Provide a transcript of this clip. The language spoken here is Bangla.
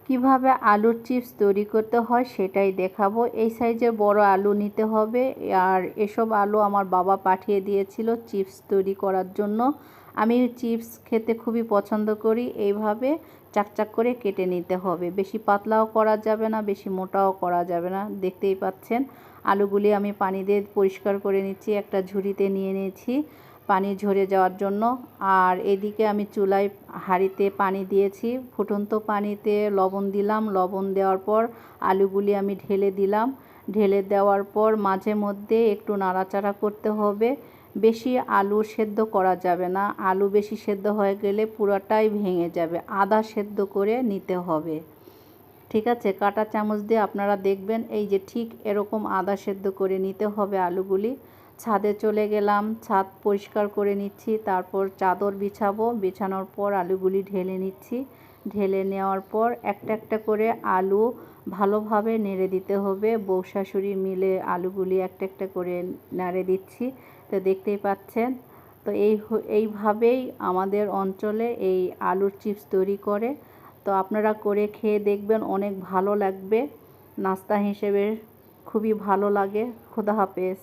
কিভাবে আলুর চিপস তৈরি করতে হয় সেটাই দেখাবো। এই সাইজের বড় আলু নিতে হবে। আর এসব আলু আমার বাবা পাঠিয়ে দিয়েছিল চিপস তৈরি করার জন্য। আমি চিপস খেতে খুবই পছন্দ করি। এইভাবে চাকচাক করে কেটে নিতে হবে। বেশি পাতলাও করা যাবে না, বেশি মোটাও করা যাবে না। দেখতেই পাচ্ছেন আলুগুলি আমি পানি দিয়ে পরিষ্কার করে নিচ্ছি, একটা ঝুড়িতে নিয়ে নিয়েছি পানি ঝরে যাওয়ার জন্য। আর এদিকে আমি চুলায় হাঁড়িতে পানি দিয়েছি, ফুটন্ত পানিতে লবণ দিলাম। লবণ দেওয়ার পর আলুগুলি আমি ঢেলে দিলাম। ঢেলে দেওয়ার পর মাঝে মধ্যে একটু নাড়াচাড়া করতে হবে। বেশি আলু সেদ্ধ করা যাবে না, আলু বেশি সেদ্ধ হয়ে গেলে পুরোটাই ভেঙে যাবে। আধা সেদ্ধ করে নিতে হবে। ঠিক আছে, কাঁটা চামচ দিয়ে আপনারা দেখবেন এই যে ঠিক এরকম আধা সেদ্ধ করে নিতে হবে আলুগুলি। ছাদে চলে গেলাম, ছাদ পরিষ্কার করে নিচ্ছি, তারপর চাদর বিছাবো। বিছানোর পর আলুগুলি ঢেলে নিচ্ছি। ঢেলে নেওয়ার পর একটা একটা করে আলু ভালোভাবে নেড়ে দিতে হবে। বউ শাশুড়ি মিলে আলুগুলি একটা একটা করে নেড়ে দিচ্ছি। তো দেখতেই পাচ্ছেন। তো এইভাবেই আমাদের অঞ্চলে এই আলুর চিপস তৈরি করে। তো আপনারা করে খেয়ে দেখবেন, অনেক ভালো লাগবে। নাস্তা হিসেবে খুবই ভালো লাগে। খোদা হাফেজ।